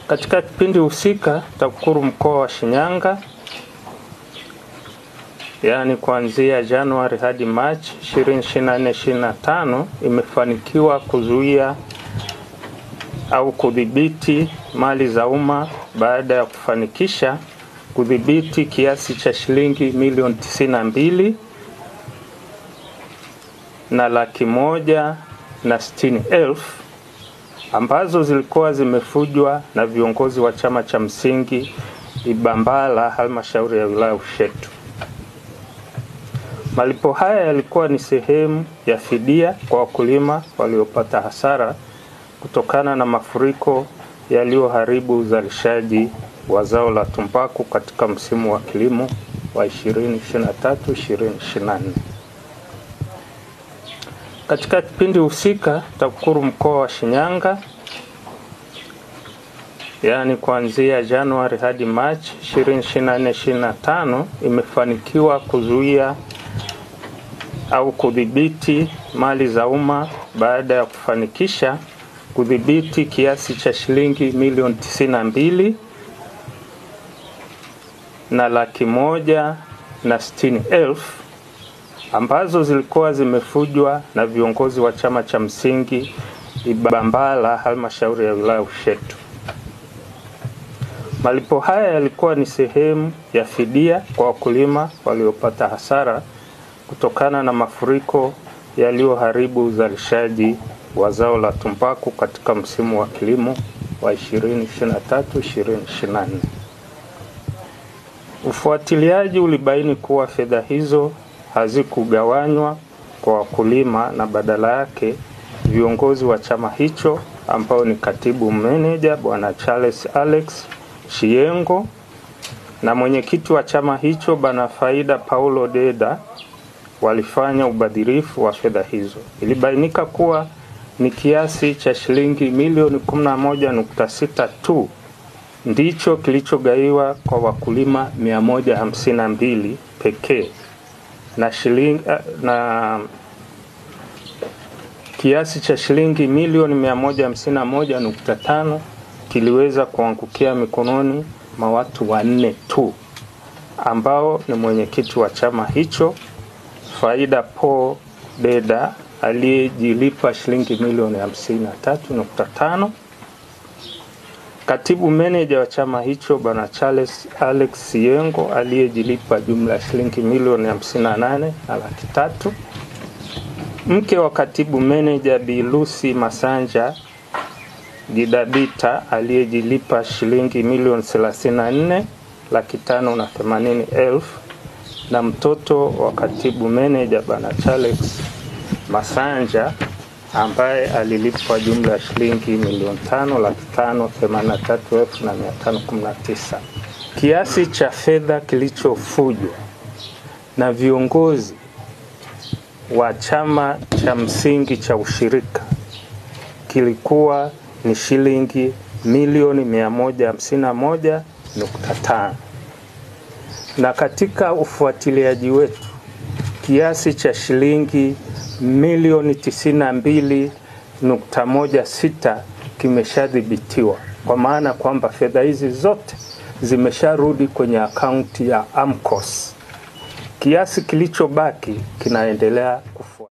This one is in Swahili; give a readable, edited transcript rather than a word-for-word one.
Katika kipindi husika, TAKUKURU mkoa wa Shinyanga, yaani kuanzia Januari hadi Machi 2024-2025, imefanikiwa kuzuia au kudhibiti mali za umma baada ya kufanikisha kudhibiti kiasi cha shilingi milioni 92,160,000 ambazo zilikuwa zimefujwa na viongozi wa chama cha msingi Ibambala, halmashauri ya wilaya Ushetu. Malipo haya yalikuwa ni sehemu ya fidia kwa wakulima waliopata hasara kutokana na mafuriko yaliyoharibu uzalishaji wa zao la tumbaku katika msimu wa kilimo wa 2023-2024. Katika kipindi husika, TAKUKURU mkoa wa Shinyanga, yaani kuanzia Januari hadi Machi 2024-2025, imefanikiwa kuzuia au kudhibiti mali za umma baada ya kufanikisha kudhibiti kiasi cha shilingi milioni 92,160,000 ambazo zilikuwa zimefujwa na viongozi wa chama cha msingi Ibambala, halmashauri ya wilaya Ushetu. Malipo haya yalikuwa ni sehemu ya fidia kwa wakulima waliopata hasara kutokana na mafuriko yaliyoharibu uzalishaji wa zao la tumbaku katika msimu wa kilimo wa 2023-2024. Ufuatiliaji ulibaini kuwa fedha hizo hazikugawanywa kwa wakulima na badala yake viongozi wa chama hicho ambao ni katibu meneja Bwana Charles Alex Shiengo na mwenyekiti wa chama hicho Bwana Faida Paulo Deda walifanya ubadhirifu wa fedha hizo. Ilibainika kuwa ni kiasi cha shilingi milioni 11.6 tu ndicho kilichogaiwa kwa wakulima 152 pekee na kiasi cha shilingi milioni 151.5 kiliweza kuangukia mikononi mwa watu 4 tu ambao ni mwenyekiti wa chama hicho Faida Paul Deda aliyejilipa shilingi milioni 53.5, katibu meneja wa chama hicho Bwana Charles Alex Shiengo aliyejilipa jumla ya shilingi milioni 58,300, mke wa katibu meneja Bi Lucy Masanja Gidabita aliyejilipa shilingi milioni 34,580,000 na mtoto wa katibu meneja Bwana Charles Masanja ambaye alilipwa jumla ya shilingi milioni 5,583,519. Kiasi cha fedha kilichofujwa na viongozi wa chama cha msingi cha ushirika kilikuwa ni shilingi milioni 151.5. Na katika ufuatiliaji wetu kiasi cha shilingi milioni 92.16 kimeshadhibitiwa, kwa maana kwamba fedha hizi zote zimesharudi kwenye akaunti ya AMCOS. Kiasi kilichobaki kinaendelea kufuata.